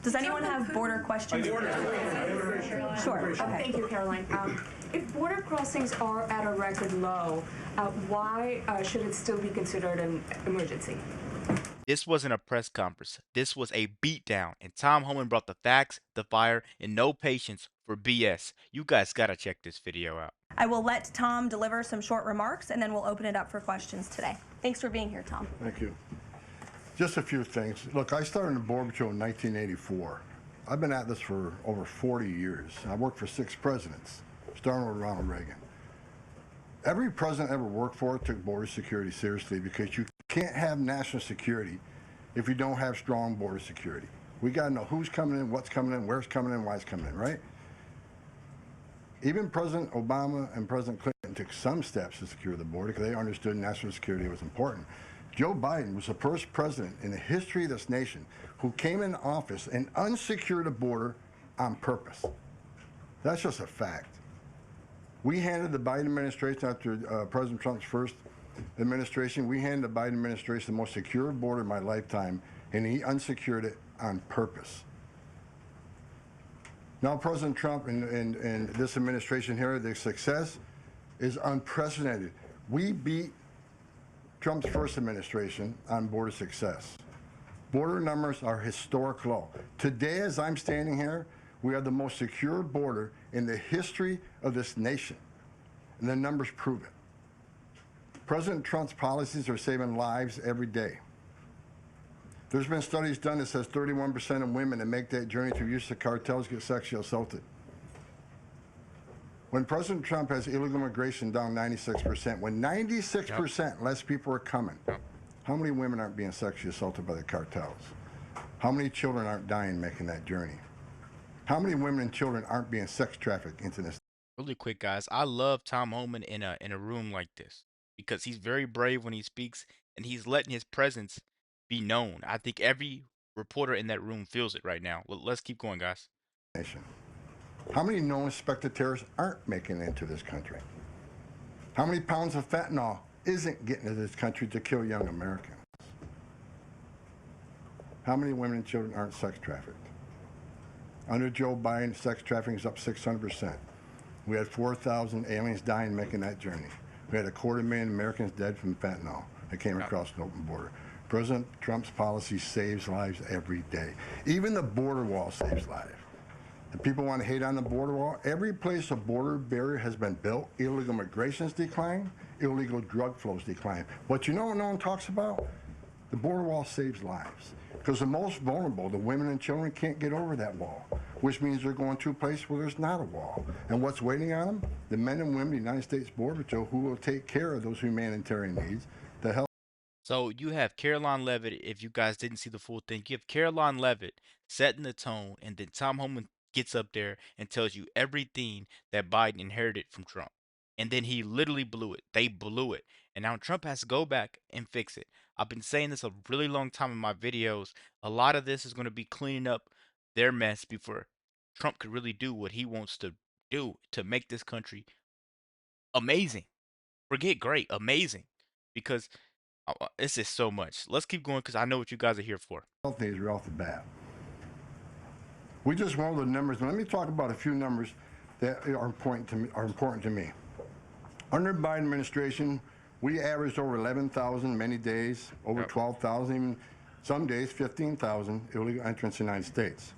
Does anyone have border questions? Sure. Okay. Thank you, Caroline. If border crossings are at a record low, why should it still be considered an emergency? This wasn't a press conference. This was a beatdown, and Tom Homan brought the facts, the fire, and no patience for BS. You guys gotta check this video out. I will let Tom deliver some short remarks, and then we'll open it up for questions today. Thanks for being here, Tom. Thank you. Just a few things. Look, I started in the Border Patrol in 1984. I've been at this for over 40 years. I worked for 6 presidents, starting with Ronald Reagan. Every president ever worked for took border security seriously, because you can't have national security if you don't have strong border security. We got to know who's coming in, what's coming in, where's coming in, why it's coming in, right? Even President Obama and President Clinton took some steps to secure the border because they understood national security was important. Joe Biden was the first president in the history of this nation who came in office and unsecured the border on purpose. That's just a fact. We handed the Biden administration, after President Trump's first administration, we handed the Biden administration the most secure border in my lifetime, and he unsecured it on purpose. Now President Trump and this administration here, the success is unprecedented. We beat Trump's first administration on border success. Border numbers are historic low. Today, as I'm standing here, we are the most secure border in the history of this nation, and the numbers prove it. President Trump's policies are saving lives every day. There's been studies done that says 31% of women that make that journey through use of cartels get sexually assaulted. When President Trump has illegal immigration down 96%, when 96% less people are coming, how many women aren't being sexually assaulted by the cartels? How many children aren't dying making that journey? How many women and children aren't being sex trafficked into this? Really quick, guys. I love Tom Homan in a room like this because he's very brave when he speaks, and he's letting his presence be known. I think every reporter in that room feels it right now. Let's keep going, guys. How many known suspected terrorists aren't making it into this country? How many pounds of fentanyl isn't getting into this country to kill young Americans? How many women and children aren't sex trafficked? Under Joe Biden, sex trafficking is up 600%. We had 4,000 aliens dying making that journey. We had 250,000 Americans dead from fentanyl that came across an open border. President Trump's policy saves lives every day. Even the border wall saves lives. The people want to hate on the border wall. Every place a border barrier has been built, illegal migration's declined, illegal drug flows decline. But you know what no one talks about? The border wall saves lives. Because the most vulnerable, the women and children, can't get over that wall, which means they're going to a place where there's not a wall. And what's waiting on them? The men and women of the United States Border Patrol who will take care of those humanitarian needs to help. So you have Caroline Levitt, if you guys didn't see the full thing, you have Caroline Levitt setting the tone, and then Tom Homan gets up there and tells you everything that Biden inherited from Trump. And then he literally blew it. They blew it. And now Trump has to go back and fix it. I've been saying this a really long time in my videos. A lot of this is going to be cleaning up their mess before Trump could really do what he wants to do to make this country amazing. Forget great, amazing. Because it's just so much. Let's keep going because I know what you guys are here for. Health needs right off the bat. We just went over the numbers. Let me talk about a few numbers that are important to me. Under the Biden administration, we averaged over 11,000 many days, over 12,000, even some days 15,000 illegal entrants in the United States.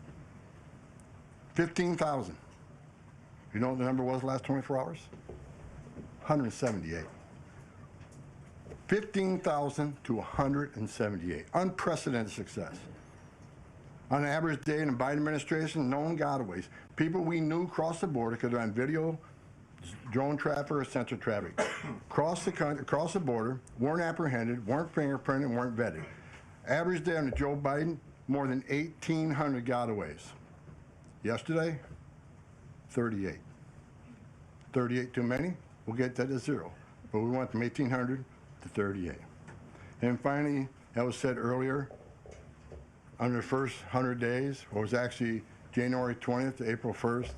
15,000. You know what the number was last 24 hours? 178. 15,000 to 178. Unprecedented success. On an average day in the Biden administration, known gotaways. People we knew crossed the border because they're on video, drone traffic, or sensor traffic. Crossed the country, crossed the border, weren't apprehended, weren't fingerprinted, weren't vetted. Average day under Joe Biden, more than 1,800 gotaways. Yesterday, 38. 38 too many? We'll get that to 0. But we went from 1,800 to 38. And finally, that was said earlier, under the first 100 days, or it was actually January 20th to April 1st,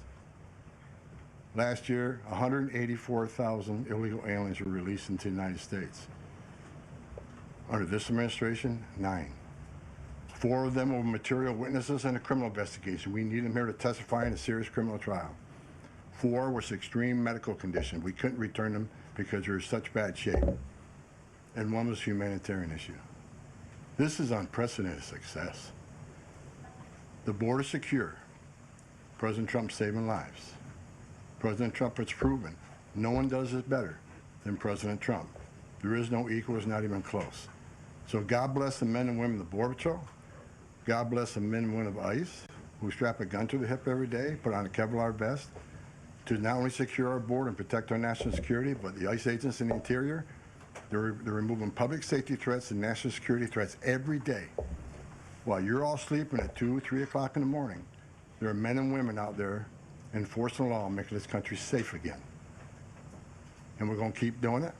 last year, 184,000 illegal aliens were released into the United States. Under this administration, 9. 4 of them were material witnesses in a criminal investigation. We need them here to testify in a serious criminal trial. 4 was extreme medical condition. We couldn't return them because they were in such bad shape. And 1 was a humanitarian issue. This is unprecedented success. The border secure. President Trump saving lives. President Trump has proven no one does it better than President Trump. There is no equal, it's not even close. So God bless the men and women of the Border Patrol. God bless the men and women of ICE who strap a gun to the hip every day, put on a Kevlar vest to not only secure our border and protect our national security, but the ICE agents in the interior, they're removing public safety threats and national security threats every day. While you're all sleeping at 2, 3 o'clock in the morning, there are men and women out there enforcing the law, making this country safe again. And we're going to keep doing it.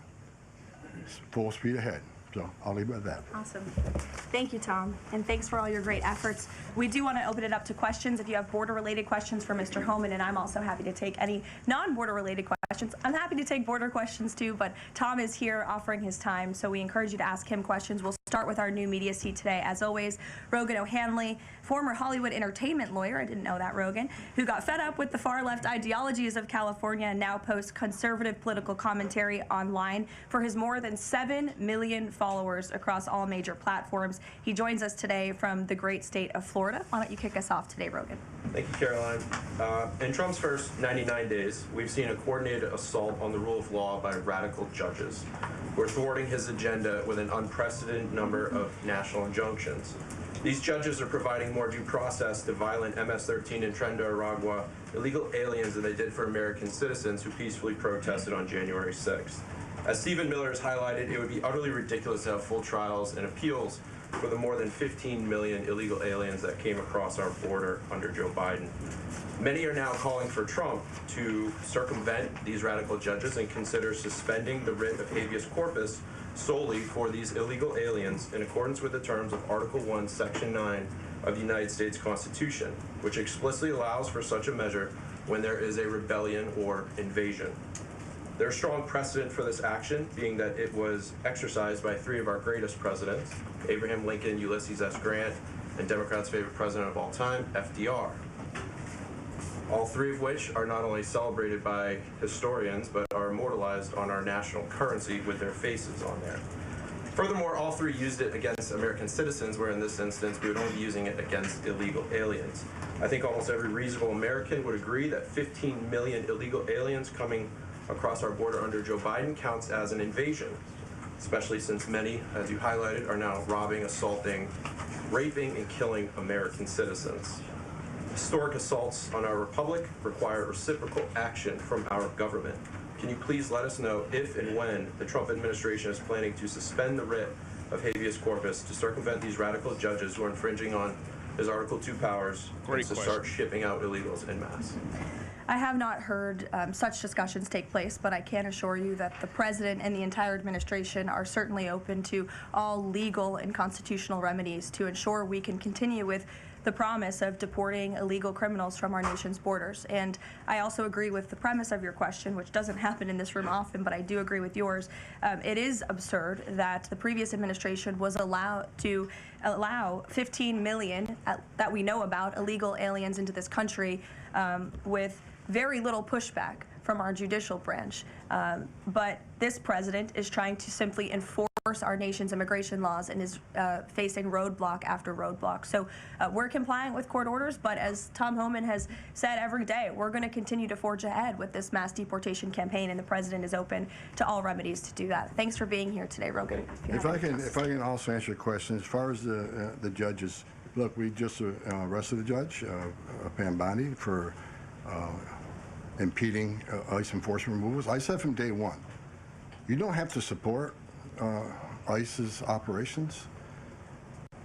It's full speed ahead. So I'll leave it at that. Awesome. Thank you, Tom, and thanks for all your great efforts. We do want to open it up to questions. If you have border-related questions for Mr. Homan, and I'm also happy to take any non-border-related questions. I'm happy to take border questions too, but Tom is here offering his time, so we encourage you to ask him questions. We'll start with our new media seat today. As always, Rogan O'Hanley, former Hollywood entertainment lawyer, I didn't know that, Rogan, who got fed up with the far-left ideologies of California and now posts conservative political commentary online for his more than 7 million followers across all major platforms. He joins us today from the great state of Florida. Why don't you kick us off today, Rogan? Thank you, Caroline. In Trump's first 99 days, we've seen a coordinated assault on the rule of law by radical judges who are thwarting his agenda with an unprecedented number of national injunctions. These judges are providing more due process to violent MS-13 and Tren de Aragua illegal aliens than they did for American citizens who peacefully protested on January 6th. As Stephen Miller has highlighted, it would be utterly ridiculous to have full trials and appeals for the more than 15 million illegal aliens that came across our border under Joe Biden. Many are now calling for Trump to circumvent these radical judges and consider suspending the writ of habeas corpus solely for these illegal aliens in accordance with the terms of Article 1, Section 9 of the United States Constitution, which explicitly allows for such a measure when there is a rebellion or invasion. There's strong precedent for this action, being that it was exercised by 3 of our greatest presidents, Abraham Lincoln, Ulysses S. Grant, and Democrats' favorite president of all time, FDR. All 3 of which are not only celebrated by historians, but are immortalized on our national currency with their faces on there. Furthermore, all 3 used it against American citizens, where in this instance, we would only be using it against illegal aliens. I think almost every reasonable American would agree that 15 million illegal aliens coming across our border under Joe Biden counts as an invasion, especially since many, as you highlighted, are now robbing, assaulting, raping, and killing American citizens. Historic assaults on our republic require reciprocal action from our government. Can you please let us know if and when the Trump administration is planning to suspend the writ of habeas corpus to circumvent these radical judges who are infringing on his Article 2 powers and to start shipping out illegals en masse? I have not heard such discussions take place, but I can assure you that the president and the entire administration are certainly open to all legal and constitutional remedies to ensure we can continue with the promise of deporting illegal criminals from our nation's borders. And I also agree with the premise of your question, which doesn't happen in this room often, but I do agree with yours. It is absurd that the previous administration was allowed to allow 15 million that we know about illegal aliens into this country with very little pushback from our judicial branch. But this president is trying to simply enforce our nation's immigration laws and is facing roadblock after roadblock. So we're complying with court orders, but as Tom Homan has said every day, we're going to continue to forge ahead with this mass deportation campaign, and the president is open to all remedies to do that. Thanks for being here today, Rogan. If I can also answer your question, as far as the judges, look, we just arrested a judge, Pam Bondi, for impeding ICE enforcement removals. I said from day one, you don't have to support ICE's operations.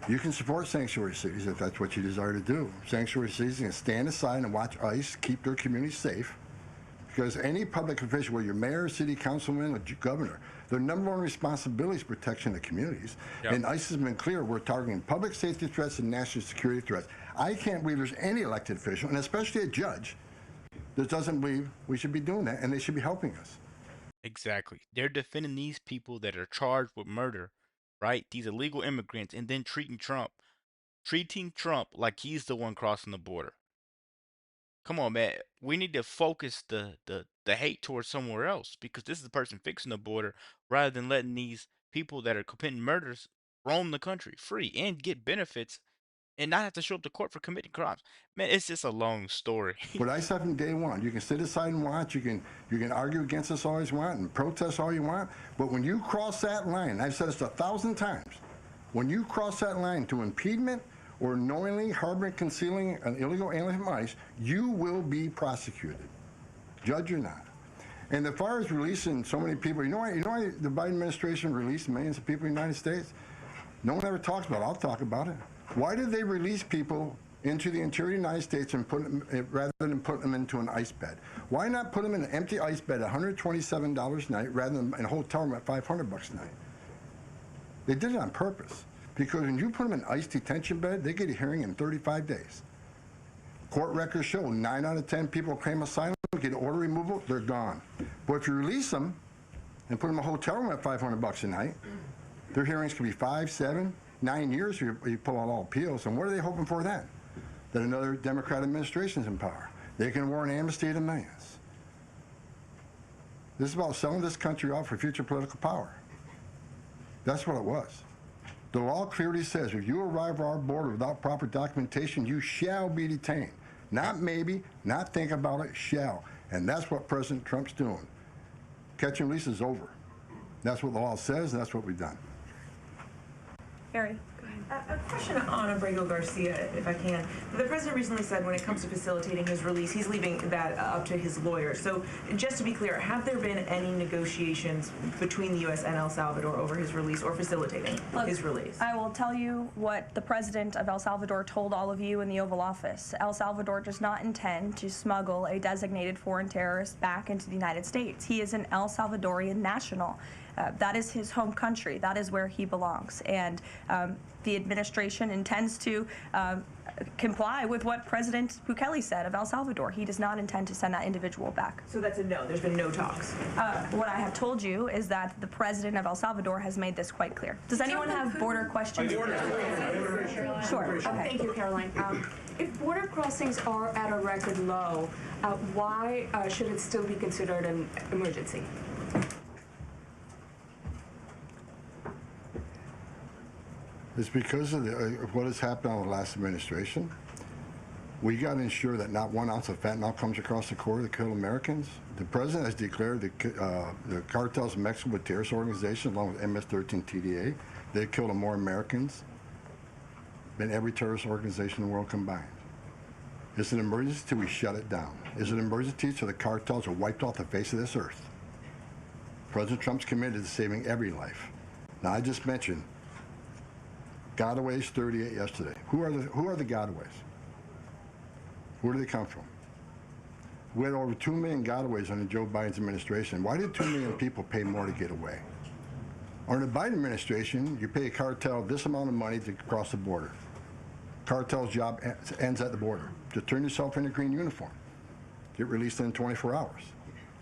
You can support sanctuary cities if that's what you desire to do. Sanctuary cities can stand aside and watch ICE keep their communities safe, because any public official, whether you're mayor, city councilman, or governor, their number one responsibility is protection of communities. Yep. And ICE has been clear, we're targeting public safety threats and national security threats. I can't believe there's any elected official, and especially a judge, that doesn't believe we should be doing that, and they should be helping us. Exactly. They're defending these people that are charged with murder, right? These illegal immigrants, and then treating Trump treating Trump like he's the one crossing the border. Come on, man. We need to focus the hate towards somewhere else because this is the person fixing the border rather than letting these people that are committing murders roam the country free and get benefits and not have to show up to court for committing crimes. Man, it's just a long story. What I said from day one, you can sit aside and watch, you can argue against us all you want and protest all you want, but when you cross that line, I've said this 1,000 times, when you cross that line to impediment or knowingly harboring, concealing an illegal alien from ICE, you will be prosecuted, judge or not. And as far as releasing so many people, you know why the Biden administration released millions of people in the United States? No one ever talks about it. I'll talk about it. Why did they release people into the interior of the United States and put them, rather than put them into an ice bed? Why not put them in an empty ice bed at $127 a night rather than in a hotel room at $500 a night? They did it on purpose. Because when you put them in an ice detention bed, they get a hearing in 35 days. Court records show 9 out of 10 people claim asylum, get order removal, they're gone. But if you release them and put them in a hotel room at $500 a night, their hearings can be 5, 7, 9 years if you pull out all appeals. And what are they hoping for then? That another Democrat administration is in power. They can award an amnesty to millions. This is about selling this country off for future political power. That's what it was. The law clearly says if you arrive at our border without proper documentation, you shall be detained. Not maybe, not think about it, shall. And that's what President Trump's doing. Catch and release is over. That's what the law says, and that's what we've done. Harry. A question on Abrego Garcia, if I can. The president recently said when it comes to facilitating his release, he's leaving that up to his lawyers. So just to be clear, have there been any negotiations between the U.S. and El Salvador over his release or facilitating his release? I will tell you what the president of El Salvador told all of you in the Oval Office. El Salvador does not intend to smuggle a designated foreign terrorist back into the United States. He is an El Salvadorian national. That is his home country. That is where he belongs. And the administration intends to comply with what President Bukele said of El Salvador. He does not intend to send that individual back. So that's a no. There's been no talks. What I have told you is that the president of El Salvador has made this quite clear. Does anyone have border questions? Sure. Okay. Thank you, Caroline. If border crossings are at a record low, why should it still be considered an emergency? It's because of what has happened on the last administration. We got to ensure that not 1 ounce of fentanyl comes across the border to kill Americans. The president has declared the cartels in Mexico a terrorist organization along with MS-13 TDA. They've killed more Americans than every terrorist organization in the world combined. It's an emergency till we shut it down. It's an emergency till the cartels are wiped off the face of this earth. President Trump's committed to saving every life. Now, I just mentioned gotaways, 38 yesterday. Who are the gotaways? Where do they come from? We had over 2 million gotaways under Joe Biden's administration. Why did 2 million people pay more to get away? Under the Biden administration, you pay a cartel this amount of money to cross the border. Cartel's job ends at the border. Just turn yourself in a green uniform. Get released in 24 hours.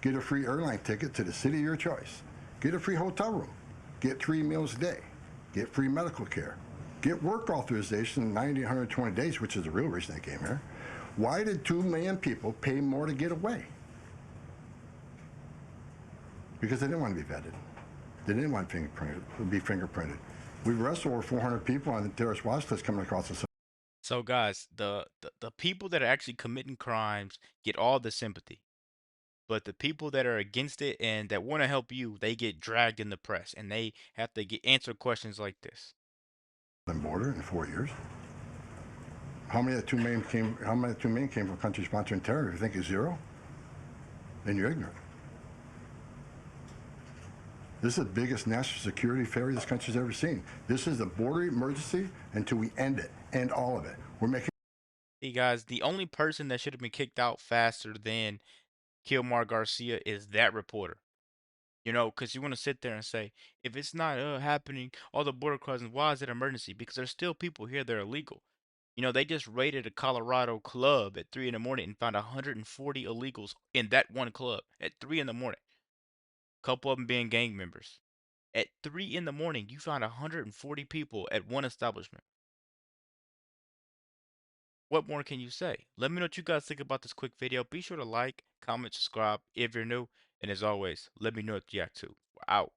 Get a free airline ticket to the city of your choice. Get a free hotel room. Get 3 meals a day. Get free medical care. Get work authorization in 90 to 120 days, which is the real reason they came here. Why did 2 million people pay more to get away? Because they didn't want to be vetted. They didn't want to be fingerprinted. We've arrested over 400 people on the terrorist watch list coming across the. So guys, the people that are actually committing crimes get all the sympathy. But the people that are against it and that want to help you, they get dragged in the press and they have to answer questions like this. Border in 4 years. How many of the 2 million came? How many of the 2 million came from countries sponsoring terror? If you think it's 0, then you're ignorant. This is the biggest national security failure this country's ever seen. This is a border emergency until we end it, end all of it. We're making. Hey guys, the only person that should have been kicked out faster than Kilmar Garcia is that reporter. You know, because you want to sit there and say, if it's not happening, all the border crossings, why is it emergency? Because there's still people here that are illegal. You know, they just raided a Colorado club at 3 in the morning and found 140 illegals in that one club at 3 in the morning. A couple of them being gang members. At 3 in the morning, you found 140 people at one establishment. what more can you say? Let me know what you guys think about this quick video. Be sure to like, comment, subscribe if you're new. And as always, let me know what you react to. We're out.